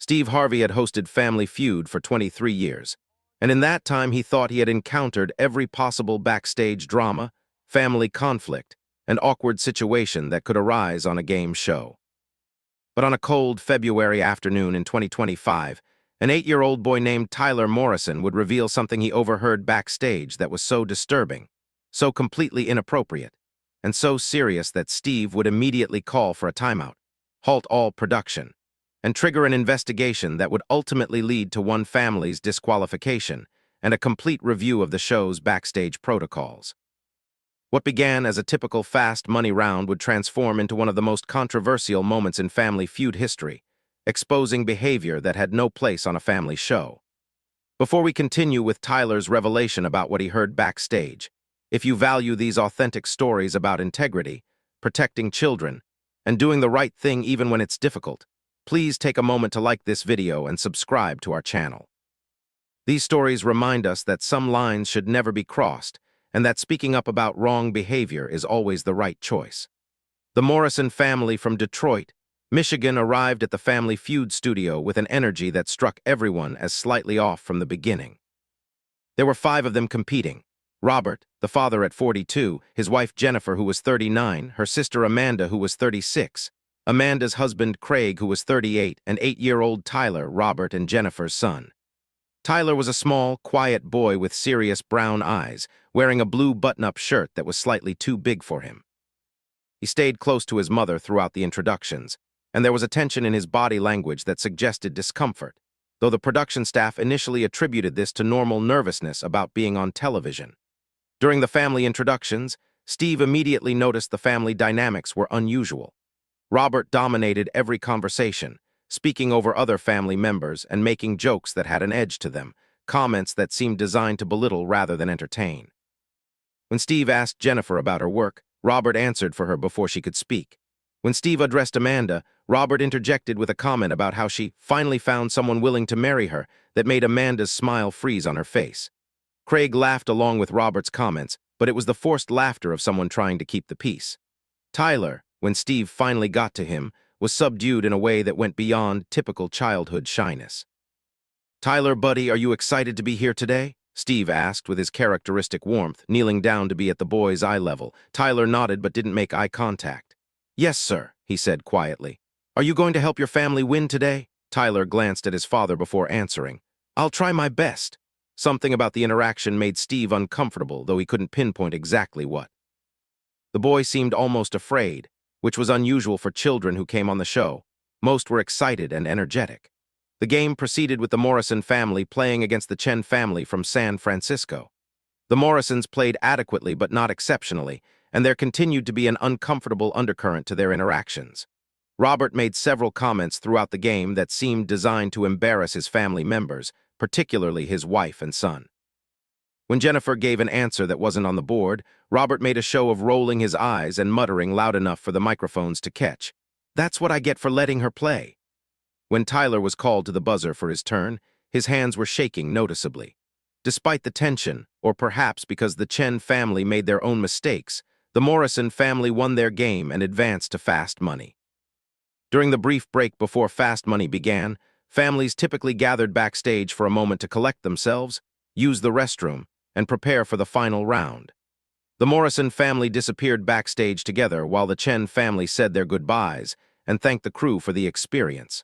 Steve Harvey had hosted Family Feud for 23 years, and in that time he thought he had encountered every possible backstage drama, family conflict, and awkward situation that could arise on a game show. But on a cold February afternoon in 2025, an 8-year-old boy named Tyler Morrison would reveal something he overheard backstage that was so disturbing, so completely inappropriate, and so serious that Steve would immediately call for a timeout, halt all production, and trigger an investigation that would ultimately lead to one family's disqualification and a complete review of the show's backstage protocols. What began as a typical fast money round would transform into one of the most controversial moments in Family Feud history, exposing behavior that had no place on a family show. Before we continue with Tyler's revelation about what he heard backstage, if you value these authentic stories about integrity, protecting children, and doing the right thing even when it's difficult, please take a moment to like this video and subscribe to our channel. These stories remind us that some lines should never be crossed, and that speaking up about wrong behavior is always the right choice. The Morrison family from Detroit, Michigan arrived at the Family Feud studio with an energy that struck everyone as slightly off from the beginning. There were 5 of them competing: Robert, the father at 42, his wife Jennifer, who was 39, her sister Amanda, who was 36, Amanda's husband Craig, who was 38, and 8-year-old Tyler, Robert and Jennifer's son. Tyler was a small, quiet boy with serious brown eyes, wearing a blue button-up shirt that was slightly too big for him. He stayed close to his mother throughout the introductions, and there was a tension in his body language that suggested discomfort, though the production staff initially attributed this to normal nervousness about being on television. During the family introductions, Steve immediately noticed the family dynamics were unusual. Robert dominated every conversation, speaking over other family members and making jokes that had an edge to them, comments that seemed designed to belittle rather than entertain. When Steve asked Jennifer about her work, Robert answered for her before she could speak. When Steve addressed Amanda, Robert interjected with a comment about how she finally found someone willing to marry her that made Amanda's smile freeze on her face. Craig laughed along with Robert's comments, but it was the forced laughter of someone trying to keep the peace. Tyler, when Steve finally got to him, was subdued in a way that went beyond typical childhood shyness. "Tyler, buddy, are you excited to be here today?" Steve asked with his characteristic warmth, kneeling down to be at the boy's eye level. Tyler nodded but didn't make eye contact. "Yes, sir," he said quietly. "Are you going to help your family win today?" Tyler glanced at his father before answering. "I'll try my best." Something about the interaction made Steve uncomfortable, though he couldn't pinpoint exactly what. The boy seemed almost afraid, which was unusual for children who came on the show. Most were excited and energetic. The game proceeded with the Morrison family playing against the Chen family from San Francisco. The Morrisons played adequately but not exceptionally, and there continued to be an uncomfortable undercurrent to their interactions. Robert made several comments throughout the game that seemed designed to embarrass his family members, particularly his wife and son. When Jennifer gave an answer that wasn't on the board, Robert made a show of rolling his eyes and muttering loud enough for the microphones to catch. "That's what I get for letting her play." When Tyler was called to the buzzer for his turn, his hands were shaking noticeably. Despite the tension, or perhaps because the Chen family made their own mistakes, the Morrison family won their game and advanced to fast money. During the brief break before fast money began, families typically gathered backstage for a moment to collect themselves, use the restroom, and prepare for the final round. The Morrison family disappeared backstage together while the Chen family said their goodbyes and thanked the crew for the experience.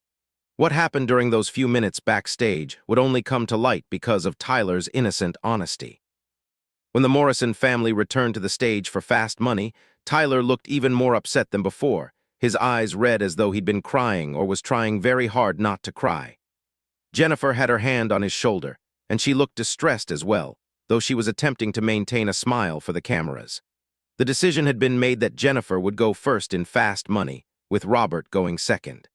What happened during those few minutes backstage would only come to light because of Tyler's innocent honesty. When the Morrison family returned to the stage for fast money, Tyler looked even more upset than before, his eyes red as though he'd been crying or was trying very hard not to cry. Jennifer had her hand on his shoulder, and she looked distressed as well, though she was attempting to maintain a smile for the cameras. The decision had been made that Jennifer would go first in fast money, with Robert going second.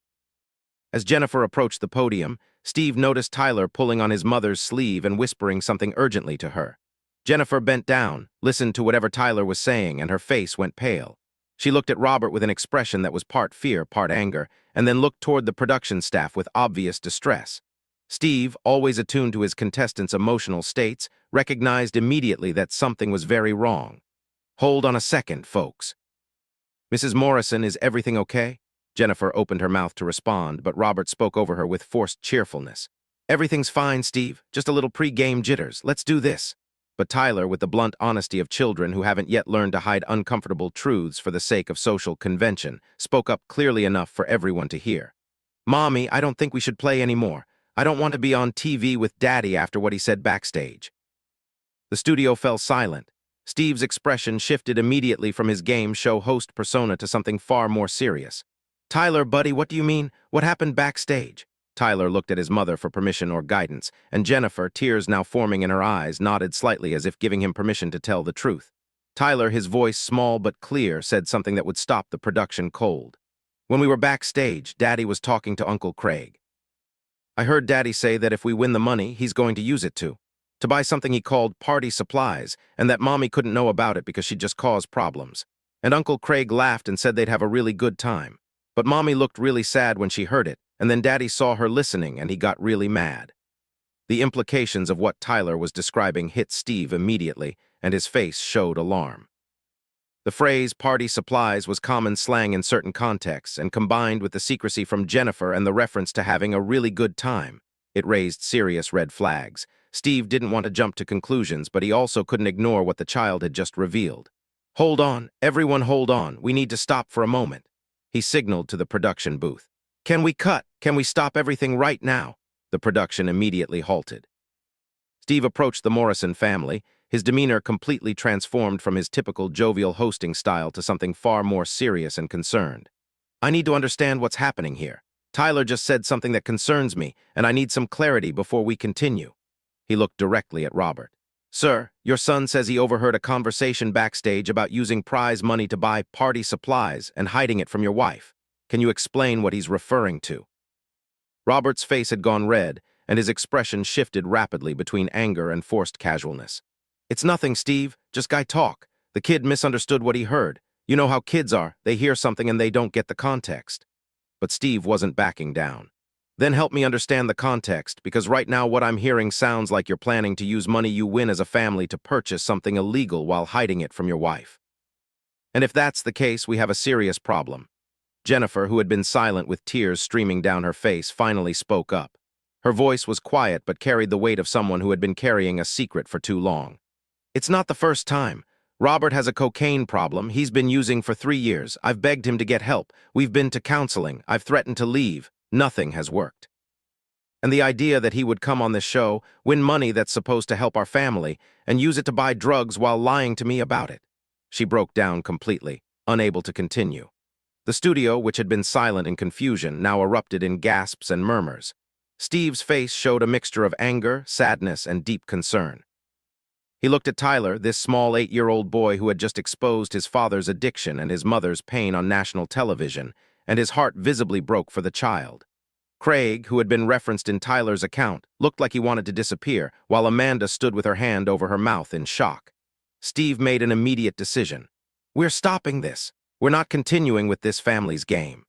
As Jennifer approached the podium, Steve noticed Tyler pulling on his mother's sleeve and whispering something urgently to her. Jennifer bent down, listened to whatever Tyler was saying, and her face went pale. She looked at Robert with an expression that was part fear, part anger, and then looked toward the production staff with obvious distress. Steve, always attuned to his contestants' emotional states, recognized immediately that something was very wrong. "Hold on a second, folks. Mrs. Morrison, is everything okay?" Jennifer opened her mouth to respond, but Robert spoke over her with forced cheerfulness. "Everything's fine, Steve. Just a little pre-game jitters. Let's do this." But Tyler, with the blunt honesty of children who haven't yet learned to hide uncomfortable truths for the sake of social convention, spoke up clearly enough for everyone to hear. "Mommy, I don't think we should play anymore. I don't want to be on TV with Daddy after what he said backstage." The studio fell silent. Steve's expression shifted immediately from his game show host persona to something far more serious. "Tyler, buddy, what do you mean? What happened backstage?" Tyler looked at his mother for permission or guidance, and Jennifer, tears now forming in her eyes, nodded slightly as if giving him permission to tell the truth. Tyler, his voice small but clear, said something that would stop the production cold. "When we were backstage, Daddy was talking to Uncle Craig. I heard Daddy say that if we win the money, he's going to use it to buy something he called party supplies, and that Mommy couldn't know about it because she'd just cause problems. And Uncle Craig laughed and said they'd have a really good time. But Mommy looked really sad when she heard it, and then Daddy saw her listening and he got really mad." The implications of what Tyler was describing hit Steve immediately, and his face showed alarm. The phrase party supplies was common slang in certain contexts, and combined with the secrecy from Jennifer and the reference to having a really good time, it raised serious red flags. Steve didn't want to jump to conclusions, but he also couldn't ignore what the child had just revealed. "Hold on, everyone hold on, we need to stop for a moment." He signaled to the production booth. "Can we cut? Can we stop everything right now?" The production immediately halted. Steve approached the Morrison family, his demeanor completely transformed from his typical jovial hosting style to something far more serious and concerned. "I need to understand what's happening here. Tyler just said something that concerns me, and I need some clarity before we continue." He looked directly at Robert. "Sir, your son says he overheard a conversation backstage about using prize money to buy party supplies and hiding it from your wife. Can you explain what he's referring to?" Robert's face had gone red, and his expression shifted rapidly between anger and forced casualness. "It's nothing, Steve. Just guy talk. The kid misunderstood what he heard. You know how kids are. They hear something and they don't get the context." But Steve wasn't backing down. "Then help me understand the context, because right now what I'm hearing sounds like you're planning to use money you win as a family to purchase something illegal while hiding it from your wife. And if that's the case, we have a serious problem." Jennifer, who had been silent with tears streaming down her face, finally spoke up. Her voice was quiet but carried the weight of someone who had been carrying a secret for too long. "It's not the first time. Robert has a cocaine problem he's been using for 3 years. I've begged him to get help. We've been to counseling. I've threatened to leave. Nothing has worked. And the idea that he would come on this show, win money that's supposed to help our family, and use it to buy drugs while lying to me about it." She broke down completely, unable to continue. The studio, which had been silent in confusion, now erupted in gasps and murmurs. Steve's face showed a mixture of anger, sadness, and deep concern. He looked at Tyler, this small 8-year-old boy who had just exposed his father's addiction and his mother's pain on national television, and his heart visibly broke for the child. Craig, who had been referenced in Tyler's account, looked like he wanted to disappear, while Amanda stood with her hand over her mouth in shock. Steve made an immediate decision. "We're stopping this. We're not continuing with this family's game.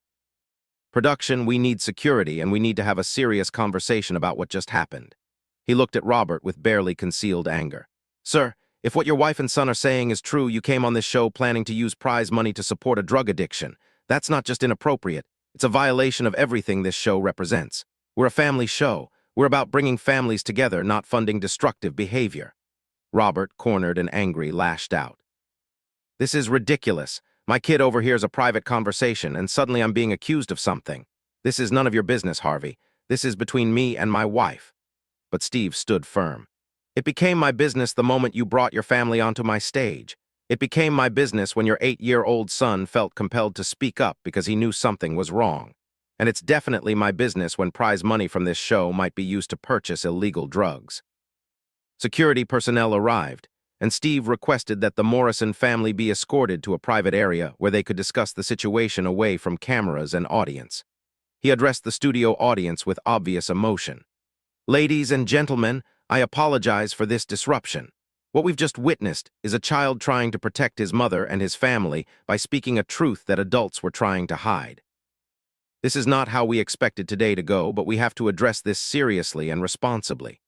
Production, we need security, and we need to have a serious conversation about what just happened." He looked at Robert with barely concealed anger. "Sir, if what your wife and son are saying is true, you came on this show planning to use prize money to support a drug addiction. That's not just inappropriate. It's a violation of everything this show represents. We're a family show. We're about bringing families together, not funding destructive behavior." Robert, cornered and angry, lashed out. "This is ridiculous. My kid overhears a private conversation, and suddenly I'm being accused of something. This is none of your business, Harvey. This is between me and my wife." But Steve stood firm. "It became my business the moment you brought your family onto my stage. It became my business when your 8-year-old son felt compelled to speak up because he knew something was wrong. And it's definitely my business when prize money from this show might be used to purchase illegal drugs." Security personnel arrived, and Steve requested that the Morrison family be escorted to a private area where they could discuss the situation away from cameras and audience. He addressed the studio audience with obvious emotion. "Ladies and gentlemen, I apologize for this disruption. What we've just witnessed is a child trying to protect his mother and his family by speaking a truth that adults were trying to hide. This is not how we expected today to go, but we have to address this seriously and responsibly."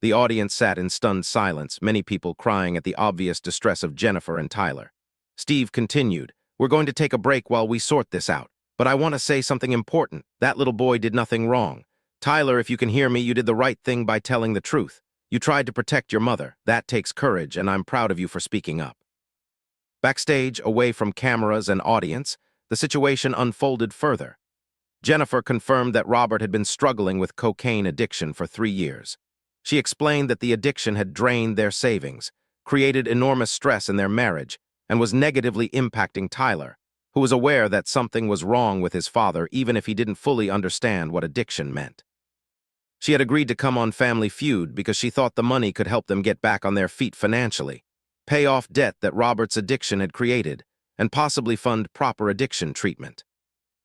The audience sat in stunned silence, many people crying at the obvious distress of Jennifer and Tyler. Steve continued, "We're going to take a break while we sort this out. But I want to say something important. That little boy did nothing wrong. Tyler, if you can hear me, you did the right thing by telling the truth. You tried to protect your mother. That takes courage, and I'm proud of you for speaking up. Backstage, away from cameras and audience, the situation unfolded further. Jennifer confirmed that Robert had been struggling with cocaine addiction for 3 years. She explained that the addiction had drained their savings, created enormous stress in their marriage, and was negatively impacting Tyler, who was aware that something was wrong with his father even if he didn't fully understand what addiction meant. She had agreed to come on Family Feud because she thought the money could help them get back on their feet financially, pay off debt that Robert's addiction had created, and possibly fund proper addiction treatment.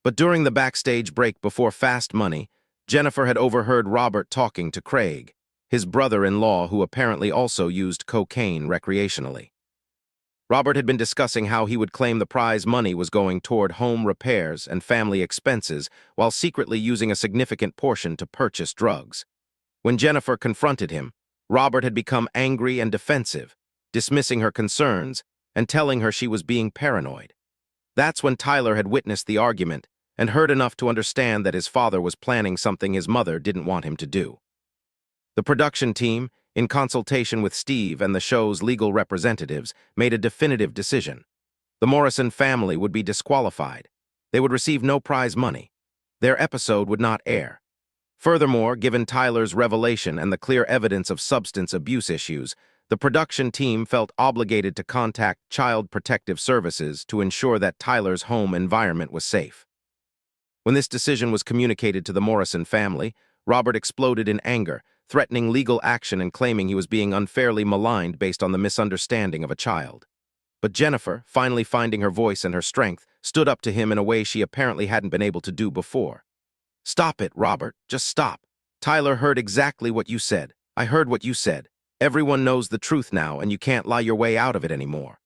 But during the backstage break before Fast Money, Jennifer had overheard Robert talking to Craig, his brother-in-law who apparently also used cocaine recreationally. Robert had been discussing how he would claim the prize money was going toward home repairs and family expenses while secretly using a significant portion to purchase drugs. When Jennifer confronted him, Robert had become angry and defensive, dismissing her concerns and telling her she was being paranoid. That's when Tyler had witnessed the argument and heard enough to understand that his father was planning something his mother didn't want him to do. The production team, in consultation with Steve and the show's legal representatives, made a definitive decision. The Morrison family would be disqualified. They would receive no prize money. Their episode would not air. Furthermore, given Tyler's revelation and the clear evidence of substance abuse issues, the production team felt obligated to contact Child Protective Services to ensure that Tyler's home environment was safe. When this decision was communicated to the Morrison family, Robert exploded in anger, threatening legal action and claiming he was being unfairly maligned based on the misunderstanding of a child. But Jennifer, finally finding her voice and her strength, stood up to him in a way she apparently hadn't been able to do before. "Stop it, Robert. Just stop. Tyler heard exactly what you said. I heard what you said. Everyone knows the truth now, and you can't lie your way out of it anymore."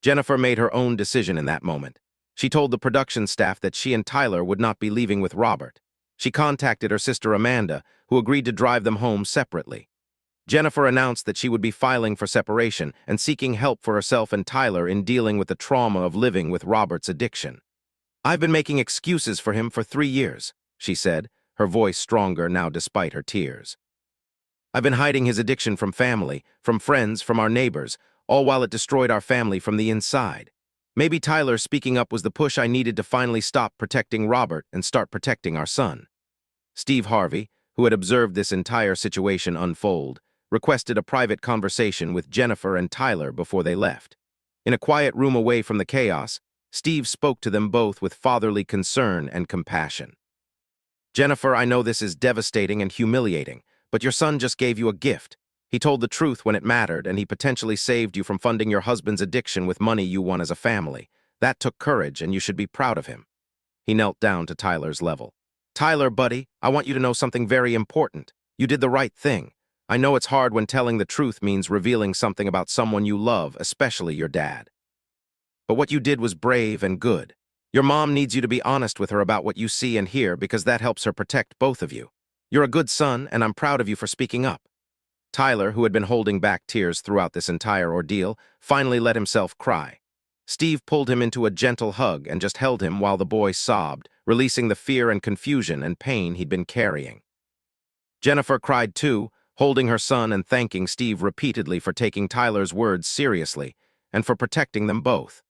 Jennifer made her own decision in that moment. She told the production staff that she and Tyler would not be leaving with Robert. She contacted her sister Amanda, who agreed to drive them home separately. Jennifer announced that she would be filing for separation and seeking help for herself and Tyler in dealing with the trauma of living with Robert's addiction. "I've been making excuses for him for 3 years," she said, her voice stronger now despite her tears. "I've been hiding his addiction from family, from friends, from our neighbors, all while it destroyed our family from the inside. Maybe Tyler speaking up was the push I needed to finally stop protecting Robert and start protecting our son." Steve Harvey, who had observed this entire situation unfold, requested a private conversation with Jennifer and Tyler before they left. In a quiet room away from the chaos, Steve spoke to them both with fatherly concern and compassion. "Jennifer, I know this is devastating and humiliating, but your son just gave you a gift. He told the truth when it mattered, and he potentially saved you from funding your husband's addiction with money you won as a family. That took courage, and you should be proud of him." He knelt down to Tyler's level. "Tyler, buddy, I want you to know something very important. You did the right thing. I know it's hard when telling the truth means revealing something about someone you love, especially your dad. But what you did was brave and good. Your mom needs you to be honest with her about what you see and hear because that helps her protect both of you. You're a good son, and I'm proud of you for speaking up." Tyler, who had been holding back tears throughout this entire ordeal, finally let himself cry. Steve pulled him into a gentle hug and just held him while the boy sobbed, releasing the fear and confusion and pain he'd been carrying. Jennifer cried too, holding her son and thanking Steve repeatedly for taking Tyler's words seriously and for protecting them both.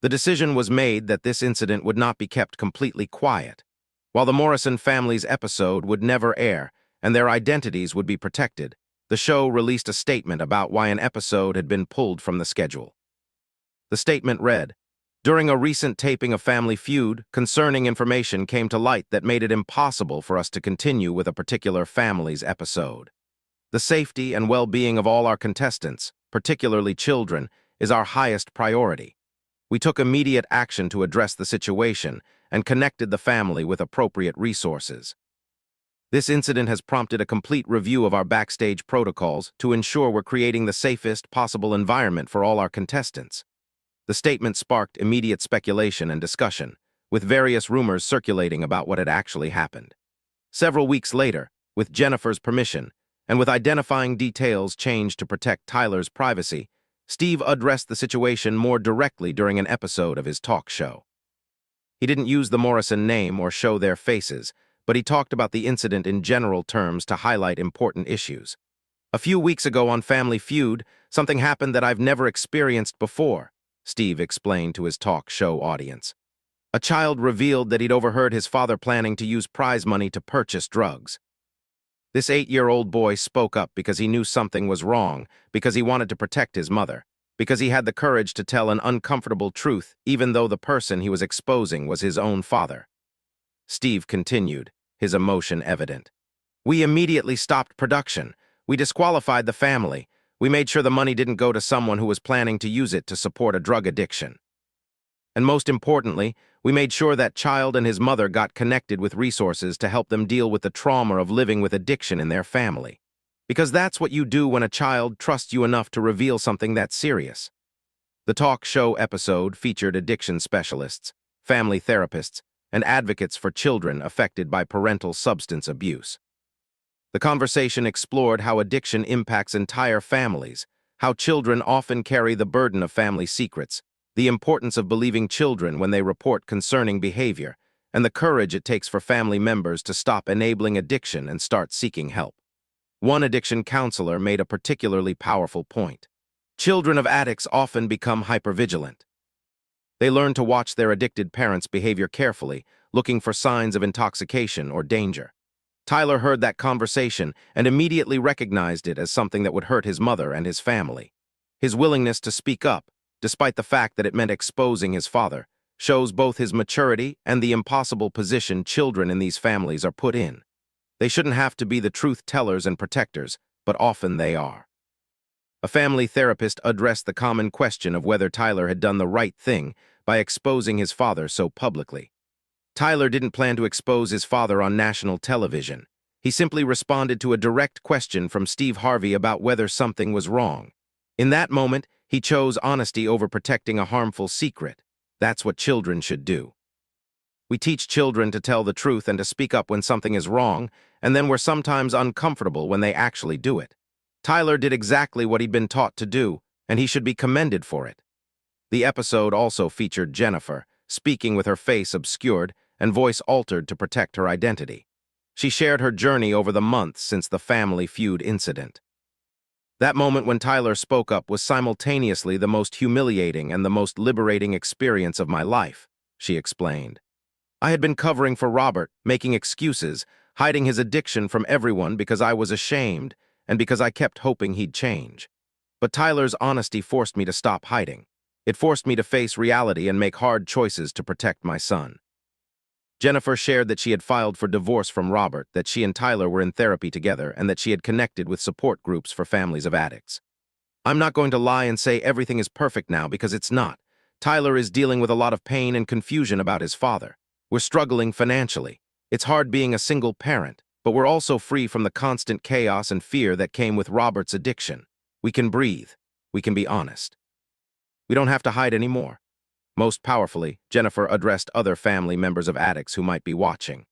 The decision was made that this incident would not be kept completely quiet. While the Morrison family's episode would never air and their identities would be protected, the show released a statement about why an episode had been pulled from the schedule. The statement read, "During a recent taping of Family Feud, concerning information came to light that made it impossible for us to continue with a particular family's episode. The safety and well-being of all our contestants, particularly children, is our highest priority. We took immediate action to address the situation and connected the family with appropriate resources. This incident has prompted a complete review of our backstage protocols to ensure we're creating the safest possible environment for all our contestants." The statement sparked immediate speculation and discussion, with various rumors circulating about what had actually happened. Several weeks later, with Jennifer's permission, and with identifying details changed to protect Tyler's privacy, Steve addressed the situation more directly during an episode of his talk show. He didn't use the Morrison name or show their faces, but he talked about the incident in general terms to highlight important issues. "A few weeks ago on Family Feud, something happened that I've never experienced before," Steve explained to his talk show audience. "A child revealed that he'd overheard his father planning to use prize money to purchase drugs. This 8-year-old boy spoke up because he knew something was wrong, because he wanted to protect his mother, because he had the courage to tell an uncomfortable truth even though the person he was exposing was his own father." Steve continued, his emotion evident. "We immediately stopped production. We disqualified the family. We made sure the money didn't go to someone who was planning to use it to support a drug addiction. And most importantly, we made sure that child and his mother got connected with resources to help them deal with the trauma of living with addiction in their family. Because that's what you do when a child trusts you enough to reveal something that serious." The talk show episode featured addiction specialists, family therapists, and advocates for children affected by parental substance abuse. The conversation explored how addiction impacts entire families, how children often carry the burden of family secrets, the importance of believing children when they report concerning behavior, and the courage it takes for family members to stop enabling addiction and start seeking help. One addiction counselor made a particularly powerful point. Children of addicts often become hypervigilant. They learn to watch their addicted parents' behavior carefully, looking for signs of intoxication or danger. Tyler heard that conversation and immediately recognized it as something that would hurt his mother and his family. His willingness to speak up, despite the fact that it meant exposing his father, shows both his maturity and the impossible position children in these families are put in. They shouldn't have to be the truth tellers and protectors, but often they are. A family therapist addressed the common question of whether Tyler had done the right thing by exposing his father so publicly. Tyler didn't plan to expose his father on national television. He simply responded to a direct question from Steve Harvey about whether something was wrong. In that moment, he chose honesty over protecting a harmful secret. That's what children should do. We teach children to tell the truth and to speak up when something is wrong, and then we're sometimes uncomfortable when they actually do it. Tyler did exactly what he'd been taught to do, and he should be commended for it. The episode also featured Jennifer, speaking with her face obscured and voice altered to protect her identity. She shared her journey over the months since the Family Feud incident. "That moment when Tyler spoke up was simultaneously the most humiliating and the most liberating experience of my life," she explained. "I had been covering for Robert, making excuses, hiding his addiction from everyone because I was ashamed and because I kept hoping he'd change. But Tyler's honesty forced me to stop hiding. It forced me to face reality and make hard choices to protect my son." Jennifer shared that she had filed for divorce from Robert, that she and Tyler were in therapy together, and that she had connected with support groups for families of addicts. "I'm not going to lie and say everything is perfect now because it's not. Tyler is dealing with a lot of pain and confusion about his father. We're struggling financially. It's hard being a single parent, but we're also free from the constant chaos and fear that came with Robert's addiction. We can breathe. We can be honest. We don't have to hide anymore." Most powerfully, Jennifer addressed other family members of addicts who might be watching.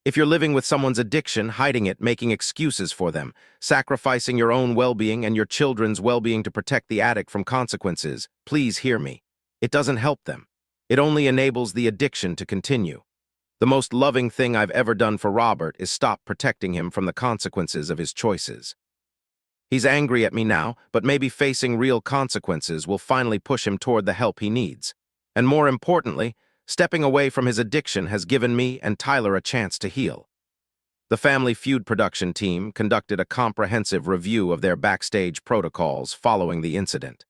"If you're living with someone's addiction, hiding it, making excuses for them, sacrificing your own well-being and your children's well-being to protect the addict from consequences, please hear me. It doesn't help them. It only enables the addiction to continue. The most loving thing I've ever done for Robert is stop protecting him from the consequences of his choices. He's angry at me now, but maybe facing real consequences will finally push him toward the help he needs. And more importantly, stepping away from his addiction has given me and Tyler a chance to heal." The Family Feud production team conducted a comprehensive review of their backstage protocols following the incident.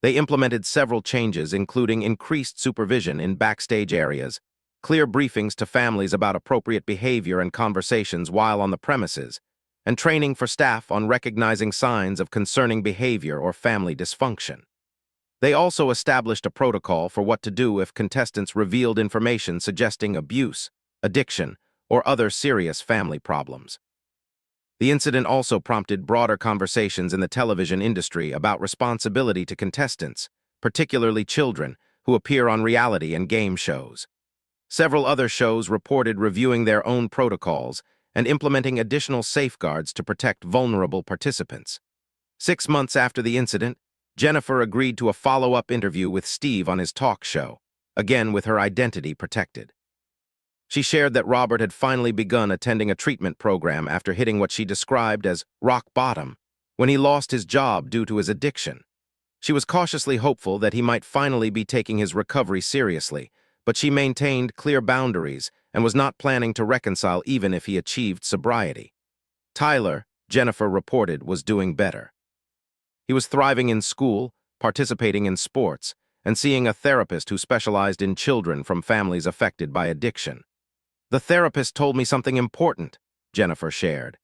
They implemented several changes, including increased supervision in backstage areas, clear briefings to families about appropriate behavior and conversations while on the premises, and training for staff on recognizing signs of concerning behavior or family dysfunction. They also established a protocol for what to do if contestants revealed information suggesting abuse, addiction, or other serious family problems. The incident also prompted broader conversations in the television industry about responsibility to contestants, particularly children, who appear on reality and game shows. Several other shows reported reviewing their own protocols and implementing additional safeguards to protect vulnerable participants. 6 months after the incident, Jennifer agreed to a follow-up interview with Steve on his talk show. again with her identity protected. She shared that Robert had finally begun attending a treatment program after hitting what she described as rock bottom, when he lost his job due to his addiction. She was cautiously hopeful that he might finally be taking his recovery seriously, but she maintained clear boundaries and was not planning to reconcile even if he achieved sobriety. Tyler, Jennifer reported, was doing better. He was thriving in school, participating in sports, and seeing a therapist who specialized in children from families affected by addiction. "The therapist told me something important," Jennifer shared.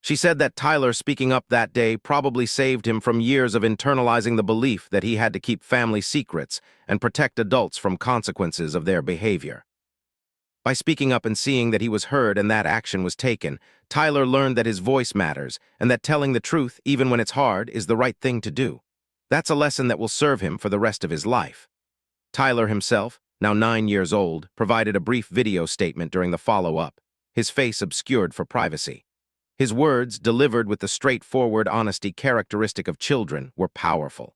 She said that Tyler speaking up that day probably saved him from years of internalizing the belief that he had to keep family secrets and protect adults from consequences of their behavior. By speaking up and seeing that he was heard and that action was taken, Tyler learned that his voice matters and that telling the truth, even when it's hard, is the right thing to do. That's a lesson that will serve him for the rest of his life. Tyler himself, now 9 years old, provided a brief video statement during the follow-up, his face obscured for privacy. His words, delivered with the straightforward honesty characteristic of children, were powerful.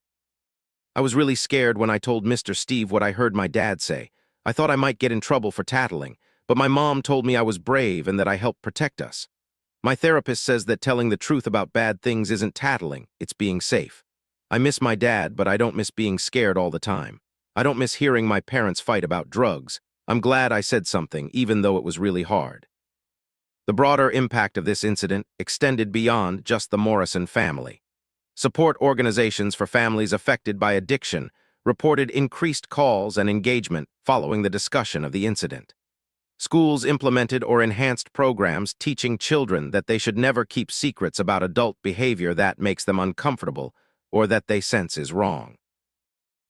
"I was really scared when I told Mr. Steve what I heard my dad say. I thought I might get in trouble for tattling, but my mom told me I was brave and that I helped protect us. My therapist says that telling the truth about bad things isn't tattling, it's being safe. I miss my dad, but I don't miss being scared all the time. I don't miss hearing my parents fight about drugs. I'm glad I said something, even though it was really hard." The broader impact of this incident extended beyond just the Morrison family. Support organizations for families affected by addiction reported increased calls and engagement following the discussion of the incident. Schools implemented or enhanced programs teaching children that they should never keep secrets about adult behavior that makes them uncomfortable or that they sense is wrong.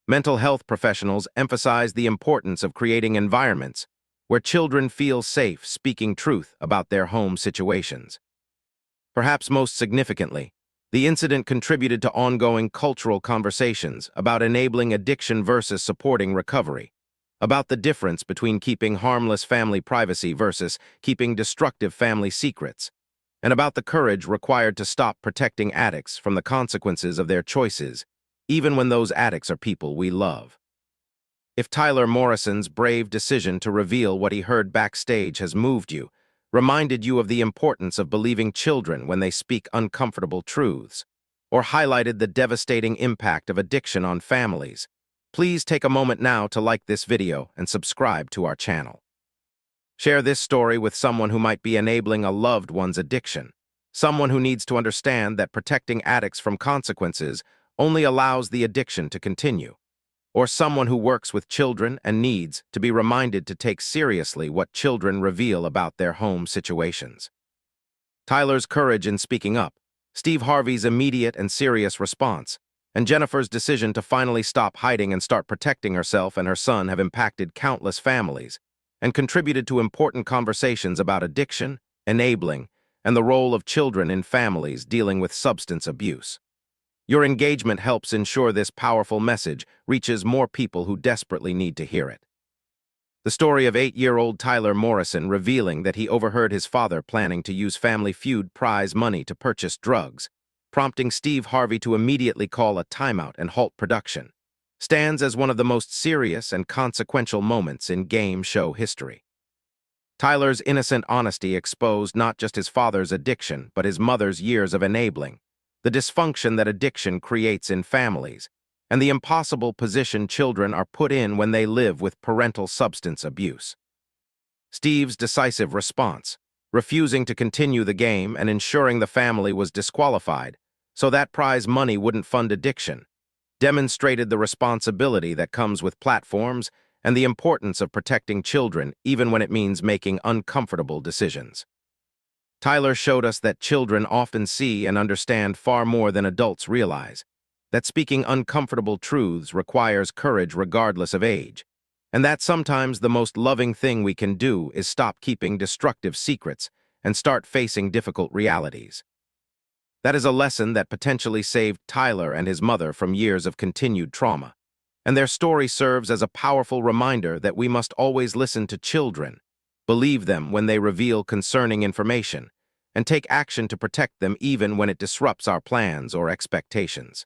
Mental health professionals emphasized the importance of creating environments where children feel safe speaking truth about their home situations. Perhaps most significantly, the incident contributed to ongoing cultural conversations about enabling addiction versus supporting recovery, about the difference between keeping harmless family privacy versus keeping destructive family secrets, and about the courage required to stop protecting addicts from the consequences of their choices, even when those addicts are people we love. If Tyler Morrison's brave decision to reveal what he heard backstage has moved you, reminded you of the importance of believing children when they speak uncomfortable truths, or highlighted the devastating impact of addiction on families, please take a moment now to like this video and subscribe to our channel. Share this story with someone who might be enabling a loved one's addiction, someone who needs to understand that protecting addicts from consequences only allows the addiction to continue, or someone who works with children and needs to be reminded to take seriously what children reveal about their home situations. Tyler's courage in speaking up, Steve Harvey's immediate and serious response, and Jennifer's decision to finally stop hiding and start protecting herself and her son have impacted countless families and contributed to important conversations about addiction, enabling, and the role of children in families dealing with substance abuse. Your engagement helps ensure this powerful message reaches more people who desperately need to hear it. The story of 8-year-old Tyler Morrison revealing that he overheard his father planning to use Family Feud prize money to purchase drugs, prompting Steve Harvey to immediately call a timeout and halt production, stands as one of the most serious and consequential moments in game show history. Tyler's innocent honesty exposed not just his father's addiction, but his mother's years of enabling, the dysfunction that addiction creates in families, and the impossible position children are put in when they live with parental substance abuse. Steve's decisive response, refusing to continue the game and ensuring the family was disqualified so that prize money wouldn't fund addiction, demonstrated the responsibility that comes with platforms and the importance of protecting children even when it means making uncomfortable decisions. Tyler showed us that children often see and understand far more than adults realize, that speaking uncomfortable truths requires courage regardless of age, and that sometimes the most loving thing we can do is stop keeping destructive secrets and start facing difficult realities. That is a lesson that potentially saved Tyler and his mother from years of continued trauma, and their story serves as a powerful reminder that we must always listen to children, believe them when they reveal concerning information, and take action to protect them even when it disrupts our plans or expectations.